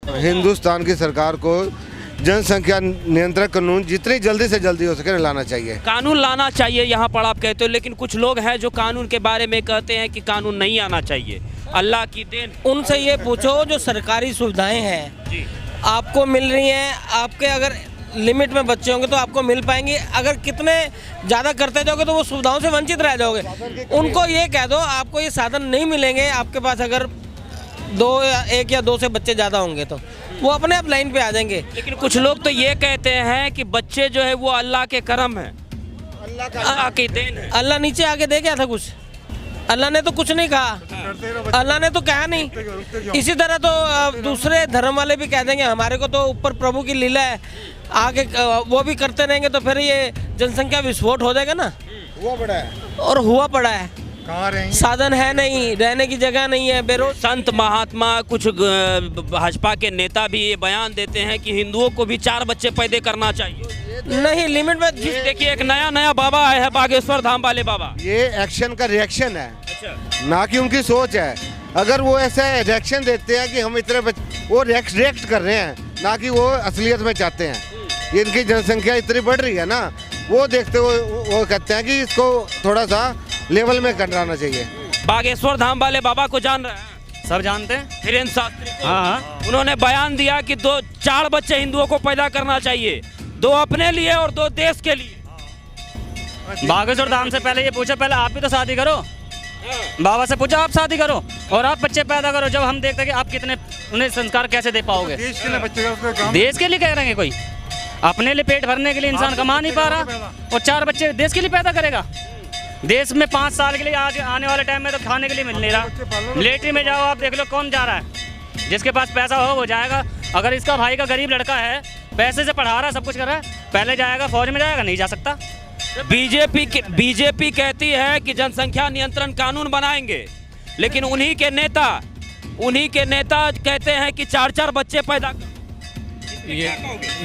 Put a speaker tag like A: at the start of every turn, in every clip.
A: हिंदुस्तान की सरकार को जनसंख्या नियंत्रण कानून जितनी जल्दी से जल्दी हो सके लाना चाहिए।
B: कानून लाना चाहिए यहाँ पर आप कहते हो, लेकिन कुछ लोग हैं जो कानून के बारे में कहते हैं कि कानून नहीं आना चाहिए। अल्लाह की देन।
C: उनसे ये पूछो जो सरकारी सुविधाएं हैं आपको मिल रही हैं, आपके अगर लिमिट में बच्चे होंगे तो आपको मिल पाएंगी, अगर कितने ज़्यादा करते जाओगे तो वो सुविधाओं से वंचित रह जाओगे। उनको ये कह दो आपको ये साधन नहीं मिलेंगे, आपके पास अगर एक या दो से बच्चे ज़्यादा होंगे तो वो अपने आप लाइन पे आ जाएंगे।
B: लेकिन कुछ लोग तो ये कहते हैं कि बच्चे जो है वो अल्लाह के करम है, अल्लाह की देन है।
C: अल्लाह नीचे आके दे गया था कुछ? अल्लाह ने तो कुछ नहीं कहा, अल्लाह ने तो कहा नहीं। इसी तरह तो दूसरे धर्म वाले भी कह देंगे हमारे को तो ऊपर प्रभु की लीला है, आगे वो भी करते रहेंगे तो फिर ये जनसंख्या विस्फोट हो जाएगा ना।
A: हुआ पड़ा है
C: और हुआ पड़ा है,
A: कहाँ रहेंगे?
C: साधन है नहीं, रहने की जगह नहीं है, बेरोज।
B: संत महात्मा कुछ भाजपा के नेता भी ये बयान देते हैं कि हिंदुओं को भी 4 बच्चे पैदा करना चाहिए।
C: नहीं, लिमिट में।
B: देखिए एक नया बाबा आया है, बागेश्वर धाम वाले बाबा।
A: ये एक्शन का रिएक्शन है, ना कि उनकी सोच है। अगर वो ऐसा रिएक्शन देते हैं कि हम इतने वो रिएक्ट कर रहे हैं, ना कि वो असलियत में चाहते हैं। ये इनकी जनसंख्या इतनी बढ़ रही है ना, वो देखते हुए वो कहते हैं कि इसको थोड़ा सा लेवल में कराना चाहिए।
B: बागेश्वर धाम वाले बाबा को जान रहे हैं?
D: सब जानते हैं।
B: धीरेन्द्र शास्त्री को।
D: हाँ।
B: उन्होंने बयान दिया कि 4 बच्चे हिंदुओं को पैदा करना चाहिए, 2 अपने लिए और 2 देश के लिए।
D: बागेश्वर धाम से पहले ये पूछा, पहले आप भी तो शादी करो। बाबा से पूछा आप शादी करो और आप बच्चे पैदा करो, जब हम देखते हैं कि आप कितने उन्हें संस्कार कैसे दे पाओगे।
A: देश के लिए बच्चे,
D: देश के लिए कह रहे हैं कोई, अपने लिए पेट भरने के लिए इंसान कमा नहीं पा रहा और 4 बच्चे देश के लिए पैदा करेगा। देश में 5 साल के लिए आज आने वाले टाइम में तो खाने के लिए मिल नहीं रहा। मिलिट्री में जाओ आप देख लो कौन जा रहा है, जिसके पास पैसा हो वो जाएगा। अगर इसका भाई का गरीब लड़का है, पैसे से पढ़ा रहा है, सब कुछ कर रहा है, पहले जाएगा फौज में, जाएगा नहीं जा सकता।
B: बीजेपी कहती है कि जनसंख्या नियंत्रण कानून बनाएंगे, लेकिन उन्हीं के नेता कहते हैं कि 4 बच्चे पैदा।
E: ये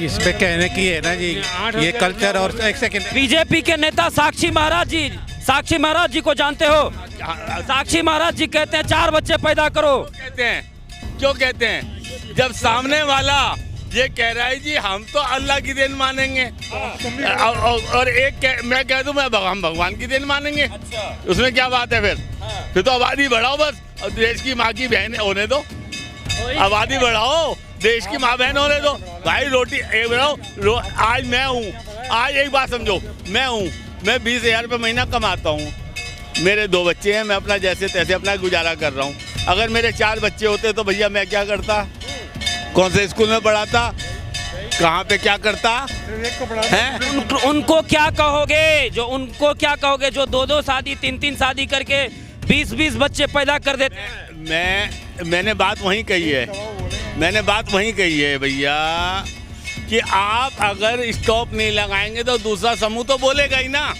E: इस पे कहने की है ना जी, ये कल्चर। और एक सेकंड,
B: बीजेपी के नेता साक्षी महाराज जी को जानते हो? साक्षी महाराज जी कहते हैं 4 बच्चे पैदा करो।
F: क्यों कहते हैं? जब सामने वाला ये कह रहा है जी हम तो अल्लाह की देन मानेंगे, और मैं कह दूं हम भगवान की देन मानेंगे। उसमें क्या बात है? फिर तो आबादी बढ़ाओ बस, और देश की माँ की बहन होने दो। आबादी बढ़ाओ, देश की माँ बहन होने दो भाई। रोटी एक बनाओ। आज मैं हूँ, आज एक बात समझो, मैं 20,000 रुपये महीना कमाता हूँ, मेरे 2 बच्चे हैं, मैं अपना जैसे तैसे अपना गुजारा कर रहा हूँ। अगर मेरे 4 बच्चे होते तो भैया मैं क्या करता? कौन से स्कूल में पढ़ाता? कहाँ पे क्या करता है?
B: उनको क्या कहोगे जो 2-2 शादी 3-3 शादी करके 20-20 बच्चे पैदा कर देते हैं?
F: मैंने बात वहीं कही है भैया कि आप अगर स्टॉप नहीं लगाएंगे तो दूसरा समूह तो बोलेगा ही ना।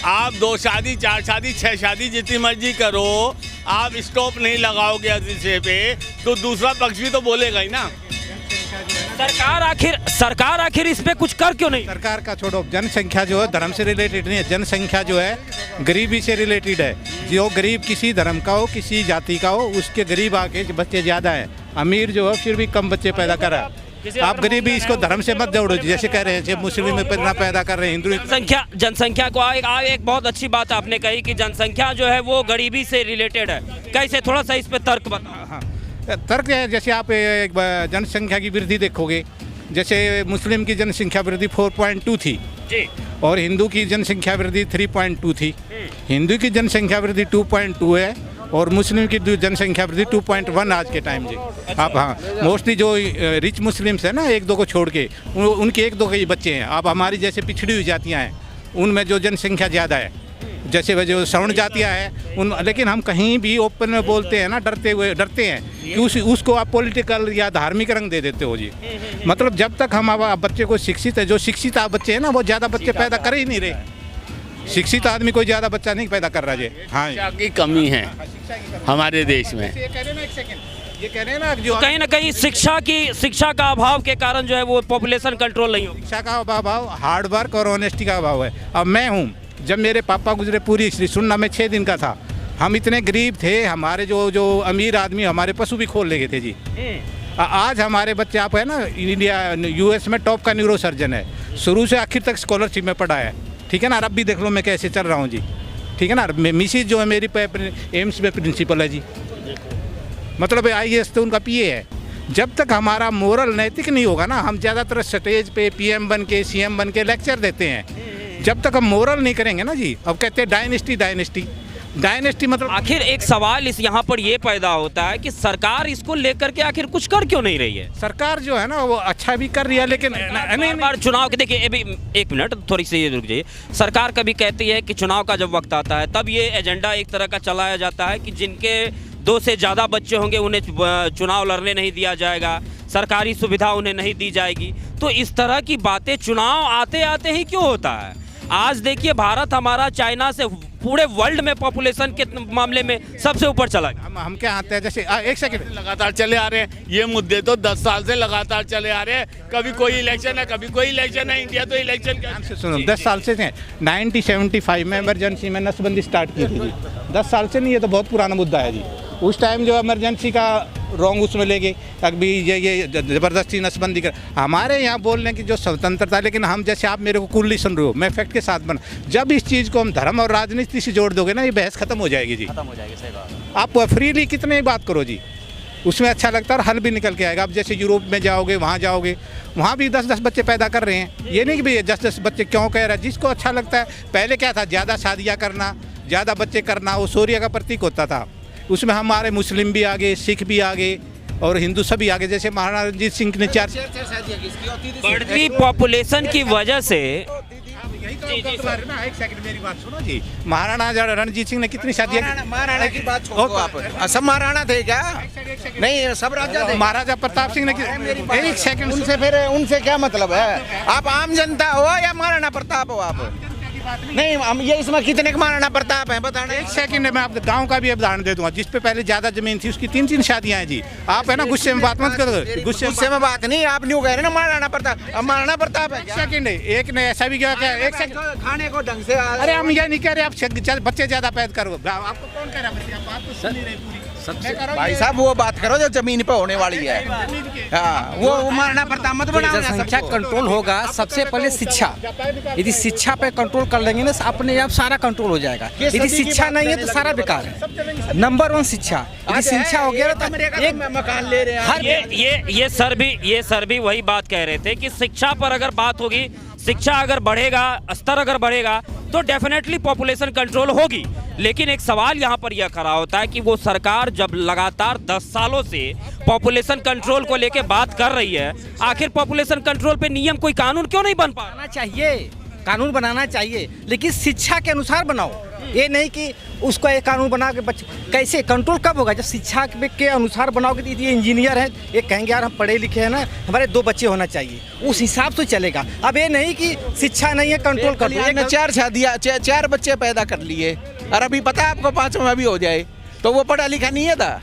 F: आप 2 शादी 4 शादी 6 शादी जितनी मर्जी करो, आप स्टॉप नहीं लगाओगे अधिशे पे तो दूसरा पक्ष भी तो बोलेगा ही ना।
B: सरकार आखिर इस पे कुछ कर क्यों नहीं?
E: सरकार का छोड़ो, जनसंख्या जो है धर्म से रिलेटेड नहीं है। जनसंख्या जो है गरीबी से रिलेटेड है। जो गरीब किसी धर्म का हो, किसी जाति का हो, उसके गरीब आके बच्चे ज़्यादा है, अमीर जो है फिर भी कम बच्चे पैदा कर रहा है। आप गरीबी इसको धर्म से मत जोड़ो, जैसे कह रहे हैं मुस्लिम में पैदा कर रहे हैं, हिंदू।
B: जनसंख्या को एक बहुत अच्छी बात आपने कही कि जनसंख्या जो है वो गरीबी से रिलेटेड है। कैसे? थोड़ा सा इस पे तर्क बताओ।
E: हाँ, तर्क है, जैसे आप जनसंख्या की वृद्धि देखोगे, जैसे मुस्लिम की जनसंख्या वृद्धि 4.2 थी
B: जी, और
E: हिंदू की जनसंख्या वृद्धि 3.2 थी। हिंदू की जनसंख्या वृद्धि 2.2 है और मुस्लिम की जनसंख्या वृद्धि 2.1 आज के टाइम जी। आप हाँ, मोस्टली जो रिच मुस्लिम्स है ना, 1-2 को छोड़ के, उनके 1-2 के ही बच्चे हैं। अब हमारी जैसे पिछड़ी हुई जातियाँ हैं, उनमें जो जनसंख्या ज़्यादा है, जैसे वह जो सवर्ण जातियाँ हैं लेकिन हम कहीं भी ओपन में बोलते हैं ना, डरते हैं कि उसको आप पॉलिटिकल या धार्मिक रंग दे देते हो जी। मतलब जब तक हम बच्चे को शिक्षित है, जो शिक्षित बच्चे हैं ना, वो ज़्यादा बच्चे पैदा कर ही नहीं रहे। शिक्षित आदमी कोई ज़्यादा बच्चा नहीं पैदा कर रहा जी। हाँ,
F: शिक्षा की कमी है हमारे देश में।
E: ये कह रहे हैं ना, जो
B: कहीं ना कहीं शिक्षा का अभाव के कारण जो है वो पॉपुलेशन कंट्रोल नहीं हो।
E: शिक्षा का अभाव, हार्ड वर्क और ऑनेस्टी का अभाव है। अब मैं हूँ, जब मेरे पापा गुजरे पूरी हिस्ट्री सुनना, मैं 6 दिन का था। हम इतने गरीब थे, हमारे जो अमीर आदमी हमारे पशु भी खोल ले गए थे जी। आज हमारे बच्चे, आप है ना, इंडिया US में टॉप का न्यूरो सर्जन है, शुरू से आखिर तक स्कॉलरशिप में पढ़ा है, ठीक है ना। अब भी देख लो मैं कैसे चल रहा हूँ जी, ठीक है ना। मिसिज जो है मेरी एम्स में प्रिंसिपल है जी, मतलब IAS तो उनका PA है। जब तक हमारा मोरल नैतिक नहीं होगा ना, हम ज़्यादातर स्टेज पे PM बन के CM बन के लेक्चर देते हैं, जब तक हम मोरल नहीं करेंगे ना जी। अब कहते हैं डायनेस्टी मतलब
B: आखिर एक सवाल इस यहाँ पर ये पैदा होता है कि सरकार इसको लेकर के आखिर कुछ कर क्यों नहीं रही है?
E: सरकार जो है ना वो अच्छा भी कर रही है, लेकिन
B: बार चुनाव के, देखिए अभी एक मिनट थोड़ी सी रुक जाइए। सरकार कभी कहती है कि चुनाव का जब वक्त आता है तब ये एजेंडा एक तरह का चलाया जाता है कि जिनके 2 से ज़्यादा बच्चे होंगे उन्हें चुनाव लड़ने नहीं दिया जाएगा, सरकारी सुविधा उन्हें नहीं दी जाएगी। तो इस तरह की बातें चुनाव आते आते ही क्यों होता है? आज देखिए भारत हमारा चाइना से पूरे वर्ल्ड में पॉपुलेशन के मामले में सबसे ऊपर चला गया।
E: हम क्या आते हैं, जैसे एक सेकंड,
F: लगातार चले आ रहे हैं ये मुद्दे, तो 10 साल से लगातार चले आ रहे हैं। कभी कोई इलेक्शन है, कभी कोई इलेक्शन है। इंडिया तो इलेक्शन का
E: सुनो, 10 साल से 1975 में इमरजेंसी में नसबंदी स्टार्ट की थी जी। 10 साल से नहीं, ये तो बहुत पुराना मुद्दा है जी। उस टाइम जो इमरजेंसी का रॉन्ग उसमें ले गए, अभी ये ज़बरदस्ती नसबंदी कर। हमारे यहाँ बोलने की जो स्वतंत्रता, लेकिन हम जैसे आप मेरे को कुल्ली सुन रहे हो, मैं फैक्ट के साथ बना, जब इस चीज़ को हम धर्म और राजनीति से जोड़ दोगे ना, ये बहस खत्म हो जाएगी जी, खत्म हो जाएगी। सही बात। आप फ्रीली कितने बात करो जी, उसमें अच्छा लगता है और हल भी निकल के आएगा। अब जैसे यूरोप में जाओगे, वहाँ भी 10-10 बच्चे पैदा कर रहे हैं। ये नहीं कि भाई 10-10 बच्चे क्यों कह रहा है, जिसको अच्छा लगता है। पहले क्या था, ज़्यादा शादियाँ करना, ज़्यादा बच्चे करना, वो शौर्य का प्रतीक होता था। उसमें हमारे मुस्लिम भी आगे, सिख भी आगे और हिंदू सभी आगे। जैसे महाराणा रंजीत सिंह ने 4
B: बढ़ती पॉपुलेशन की वजह से,
E: एक सेकंड मेरी बात सुनो जी, महाराणा रणजीत सिंह ने कितनी शादियां?
G: महाराणा की बात छोड़ो आप, सब महाराणा थे क्या? नहीं, सब राजा थे।
E: महाराजा प्रताप सिंह ने एक सेकंड,
G: उनसे क्या मतलब है? आप आम जनता हो या महाराणा प्रताप हो? आप नहीं, हम ये इसमें कितने के महाराणा प्रताप हैं बताना।
E: एक सेकंड, मैं आपको गांव का भी उदाहरण दे दूंगा, जिस पे पहले ज्यादा जमीन थी उसकी 3-3 शादियां हैं जी। आप है ना गुस्से में बात मत करो,
G: गुस्से में बात नहीं, आप न्यू कह रहे ना महाराणा प्रताप। अब महाराणा प्रताप है।
E: एक सेकंड, एक ने ऐसा भी क्या, एक सेकंड,
G: खाने को ढंग से।
E: अरे हम ये नहीं कह रहे आप बच्चे ज्यादा पैदा करो, आपको कौन कह रहा है? बात तो सुन नहीं रहे पूरी।
G: भाई साहब वो बात करो जो जमीन पे होने वाली है। हाँ, वो महाराणा प्रताप मत बनाओ।
C: जनसंख्या कंट्रोल होगा सबसे पहले शिक्षा। यदि शिक्षा पे कंट्रोल कर लेंगे ना, अपने आप सारा कंट्रोल हो जाएगा। यदि शिक्षा नहीं है तो सारा बेकार है। नंबर 1 शिक्षा। यदि शिक्षा हो गया तो
G: एक मकान ले रहे हैं।
B: ये सर भी वही बात कह रहे थे कि शिक्षा पर अगर बात होगी, शिक्षा अगर बढ़ेगा, स्तर अगर बढ़ेगा तो डेफिनेटली पॉपुलेशन कंट्रोल होगी। लेकिन एक सवाल यहाँ पर यह खड़ा होता है कि वो सरकार जब लगातार 10 सालों से पॉपुलेशन कंट्रोल को लेके बात कर रही है, आखिर पॉपुलेशन कंट्रोल पे नियम, कोई कानून क्यों नहीं बन पा रहा?
C: कानून बनाना चाहिए, लेकिन शिक्षा के अनुसार बनाओ। ये नहीं कि उसको एक कानून बना के बच्चे, कैसे कंट्रोल कब होगा? जब शिक्षा के अनुसार बनाओगे तो ये इंजीनियर है, ये कहेंगे यार हम पढ़े लिखे हैं ना, हमारे 2 बच्चे होना चाहिए, उस हिसाब से चलेगा। अब ये नहीं कि शिक्षा नहीं है कंट्रोल कर लो।
G: 4 शादियाँ, 4 बच्चे पैदा कर लिए और अभी पता है आपको 5वां भी हो जाए, तो वो पढ़ा लिखा नहीं है था,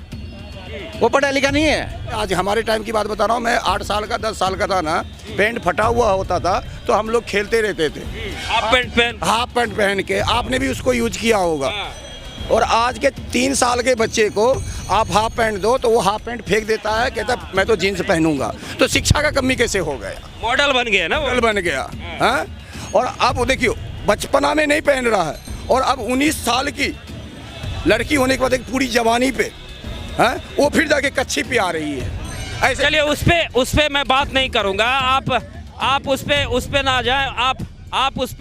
G: वो पढ़ा लिखा नहीं है।
H: आज हमारे टाइम की बात बता रहा हूँ, मैं 8 साल का 10 साल का था ना, पैंट फटा हुआ होता था तो हम लोग खेलते रहते थे
B: हाफ पैंट
H: पहन के। आपने भी उसको यूज किया होगा। और आज के 3 साल के बच्चे को आप हाफ पैंट दो तो वो हाफ पैंट फेंक देता है, कहता मैं तो जीन्स पहनूंगा। तो शिक्षा का कमी कैसे हो गया?
B: मॉडल बन गया ना,
H: मॉडल बन गया है। और अब देखियो, बचपना में नहीं पहन रहा है और अब 19 साल की लड़की होने के बाद एक पूरी जवानी पे है, वो फिर जाके कच्छी पे आ रही है। ऐसे
B: चलिए उस पे मैं बात नहीं करूंगा। आप उस पे ना जाएं, आप उस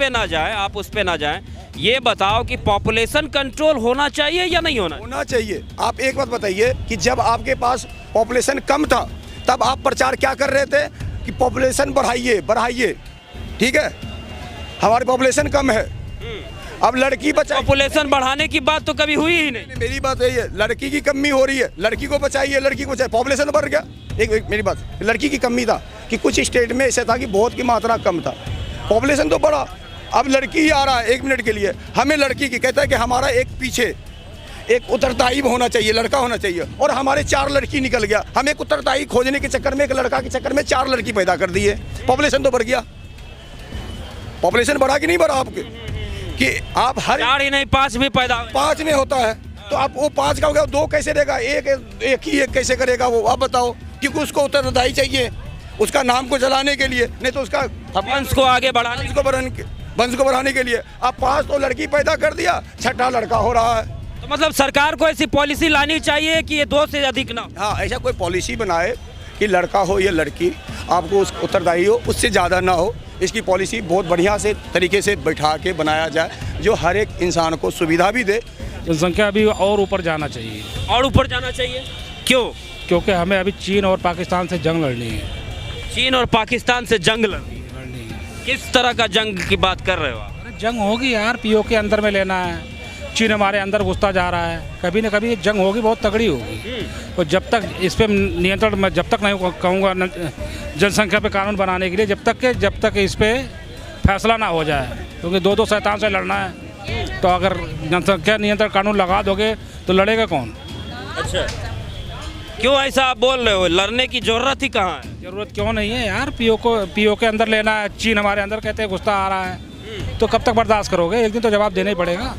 B: पे ना जाएं। ये बताओ कि पॉपुलेशन कंट्रोल होना चाहिए या नहीं होना
H: चाहिए? आप एक बात बताइए कि जब आपके पास पॉपुलेशन कम था तब आप प्रचार क्या कर रहे थे कि पॉपुलेशन बढ़ाइए, ठीक है? हमारी पॉपुलेशन कम है, अब लड़की बचाइए।
B: पॉपुलेशन बढ़ाने की बात तो कभी हुई ही नहीं।
H: मेरी बात यही है, लड़की की कमी हो रही है, लड़की को बचाइए, पॉपुलेशन बढ़ गया। एक मेरी बात, लड़की की कमी था कि कुछ स्टेट में ऐसा था कि बहुत की मात्रा कम था, पॉपुलेशन तो बढ़ा, अब लड़की ही आ रहा है 1 मिनट के लिए। हमें लड़की की कहता है कि हमारा एक पीछे एक उत्तरदायी होना चाहिए, लड़का होना चाहिए, और हमारे 4 लड़की निकल गया। हम एक उत्तरदायी खोजने के चक्कर में, एक लड़का के चक्कर में 4 लड़की पैदा कर दी है। पॉपुलेशन तो बढ़ गया। पॉपुलेशन बढ़ा कि नहीं बढ़ा आपके? कि आप हर
B: 4 ही नहीं 5 भी पैदा,
H: 5 में होता है तो आप वो 5 का हो गया, 2 कैसे देगा? एक कैसे करेगा वो? आप बताओ। क्योंकि उसको उत्तरदायी चाहिए उसका नाम को चलाने के लिए, नहीं तो उसका
B: वंश को आगे बढ़ाने
H: वंश को बढ़ाने के लिए। अब 5 तो लड़की पैदा कर दिया, 6ठा लड़का हो रहा है।
B: तो मतलब सरकार को ऐसी पॉलिसी लानी चाहिए कि ये 2 से अधिक ना हो।
H: हाँ, ऐसा कोई पॉलिसी बनाए कि लड़का हो या लड़की आपको उस उत्तरदायी हो, उससे ज़्यादा ना हो। इसकी पॉलिसी बहुत बढ़िया से तरीके से बैठा के बनाया जाए, जो हर एक इंसान को सुविधा भी दे।
I: जनसंख्या अभी और ऊपर जाना चाहिए।
B: और ऊपर जाना चाहिए क्यों?
I: क्योंकि हमें अभी चीन और पाकिस्तान से जंग लड़नी है।
B: चीन और पाकिस्तान से जंग लड़नी है। किस तरह का जंग की बात कर रहे हो आप?
I: अरे जंग होगी यार, पीओके के अंदर में लेना है। चीन हमारे अंदर घुसता जा रहा है, कभी न कभी जंग होगी, बहुत तगड़ी होगी। और जब तक इस पे नियंत्रण, मैं जब तक नहीं कहूँगा जनसंख्या पे कानून बनाने के लिए, जब तक इस पे फैसला ना हो जाए, क्योंकि 2 शैतान से लड़ना है। तो अगर जनसंख्या नियंत्रण कानून लगा दोगे तो लड़ेगा कौन?
B: अच्छा, क्यों ऐसा आप बोल रहे हो? लड़ने की जरूरत ही कहाँ है?
I: जरूरत क्यों नहीं है यार? पीओ के अंदर लेना है, चीन हमारे अंदर कहते हैं घुसता आ रहा है, तो कब तक बर्दाश्त करोगे? एक दिन तो जवाब देना ही पड़ेगा।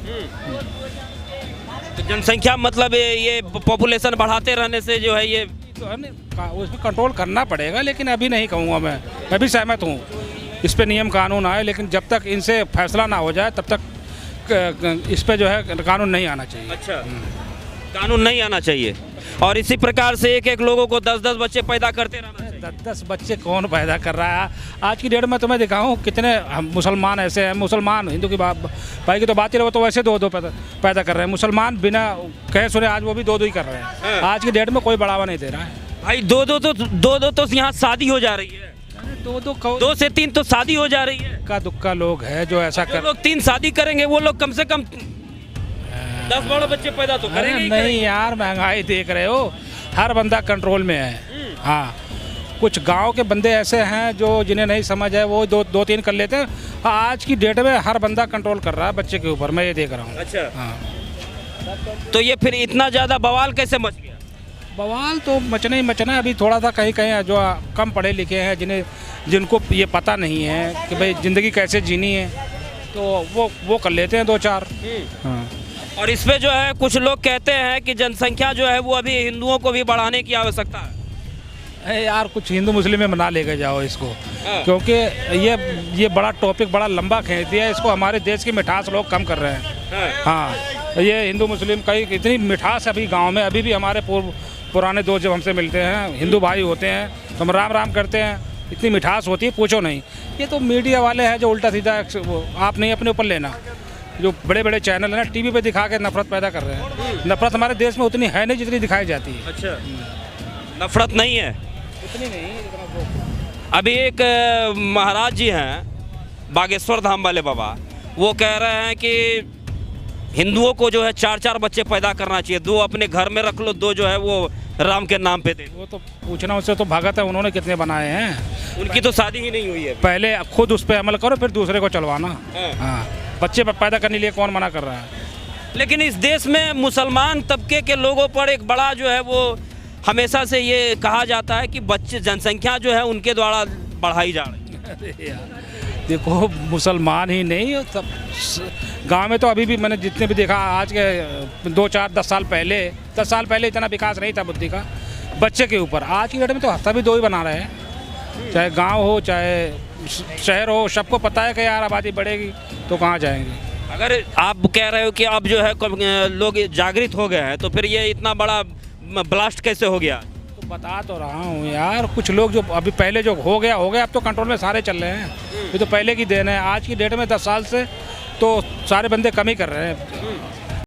B: तो जनसंख्या मतलब ये पॉपुलेशन बढ़ाते रहने से जो है ये
I: तो है ना, उसमें कंट्रोल करना पड़ेगा, लेकिन अभी नहीं कहूँगा मैं भी सहमत हूँ इस पे नियम कानून आए, लेकिन जब तक इनसे फैसला ना हो जाए तब तक इस पे जो है कानून नहीं आना चाहिए।
B: अच्छा, कानून नहीं आना चाहिए। और इसी प्रकार से एक लोगों को 10 बच्चे पैदा करते रहना चाहिए।
I: 10 बच्चे कौन पैदा कर रहा है आज की डेट में? तुम्हें दिखाऊं कितने मुसलमान ऐसे हैं। मुसलमान हिंदू की भाई की तो बात ही रहो, तो वैसे 2 पैदा कर रहे हैं। मुसलमान बिना कहे सुने आज वो भी 2 ही कर रहे हैं। आज की डेट में कोई बढ़ावा नहीं दे रहा है
B: भाई। 2 तो यहाँ शादी हो जा रही है। 2 से 3 तो शादी हो जा रही है।
I: का दुक्का लोग है जो ऐसा कर,
B: लोग 3 शादी करेंगे, वो लोग कम से कम 10 बड़े बच्चे पैदा तो करेंगे ही
I: नहीं
B: करेंगे।
I: यार, महंगाई देख रहे हो, हर बंदा कंट्रोल में है। हाँ, कुछ गांव के बंदे ऐसे हैं जो जिन्हें नहीं समझ है, वो 2-3 कर लेते हैं। आज की डेट में हर बंदा कंट्रोल कर रहा है बच्चे के ऊपर, मैं ये देख रहा हूँ।
B: अच्छा,
I: हाँ।
B: तो ये फिर इतना ज़्यादा बवाल कैसे मच गया?
I: बवाल तो मचना ही मचना। अभी थोड़ा सा कहीं जो कम पढ़े लिखे हैं, जिनको ये पता नहीं है कि भाई ज़िंदगी कैसे जीनी है, तो वो कर लेते हैं 2-4। हाँ।
B: और इसमें जो है कुछ लोग कहते हैं कि जनसंख्या जो है वो अभी हिंदुओं को भी बढ़ाने की आवश्यकता है।
I: यार कुछ हिंदू मुस्लिम में बना लेके जाओ इसको, क्योंकि ये बड़ा टॉपिक बड़ा लंबा खींच दिया है। इसको हमारे देश की मिठास लोग कम कर रहे हैं। हाँ, ये हिंदू मुस्लिम का इतनी मिठास अभी गांव में, अभी भी हमारे पुराने दोस्त जब हमसे मिलते हैं, हिंदू भाई होते हैं, तो हम राम राम करते हैं, इतनी मिठास होती है पूछो नहीं। ये तो मीडिया वाले हैं जो उल्टा सीधा, आप नहीं अपने ऊपर लेना, जो बड़े बड़े चैनल है ना, टीवी पे दिखा के नफरत पैदा कर रहे हैं। नफरत हमारे देश में उतनी है नहीं जितनी दिखाई जाती है।
B: अच्छा, नफरत नहीं है
I: उतनी नहीं।
B: अभी एक महाराज जी हैं बागेश्वर धाम वाले बाबा, वो कह रहे हैं कि हिंदुओं को जो है 4-4 बच्चे पैदा करना चाहिए, 2 अपने घर में रख लो, 2 जो है वो राम के नाम पे दे।
I: वो तो पूछना उससे तो भगत है, उन्होंने कितने बनाए हैं?
B: उनकी तो शादी ही नहीं हुई है।
I: पहले खुद उस पर अमल करो, फिर दूसरे को चलवाना। हाँ, बच्चे पैदा करने के लिए कौन मना कर रहा है?
B: लेकिन इस देश में मुसलमान तबके के लोगों पर एक बड़ा जो है वो हमेशा से ये कहा जाता है कि बच्चे जनसंख्या जो है उनके द्वारा बढ़ाई जा रही है।
I: अरे यार देखो, मुसलमान ही नहीं, सब गांव में तो अभी भी मैंने जितने भी देखा, आज के 2-4-10 साल पहले इतना विकास नहीं था बुद्धि का बच्चे के ऊपर। आज की डेट में तो हफ्ता भी 2 ही बना रहे हैं, चाहे गांव हो चाहे शहर हो। सबको पता है कि यार आबादी बढ़ेगी तो कहाँ जाएंगे।
B: अगर आप कह रहे हो कि अब जो है लोग जागृत हो गए हैं, तो फिर ये इतना बड़ा ब्लास्ट कैसे हो गया?
I: तो बता तो रहा हूँ यार, कुछ लोग जो अभी पहले जो हो गया, अब तो कंट्रोल में सारे चल रहे हैं। ये तो पहले की देन है। आज की डेट में 10 साल से तो सारे बंदे कम ही कर रहे हैं।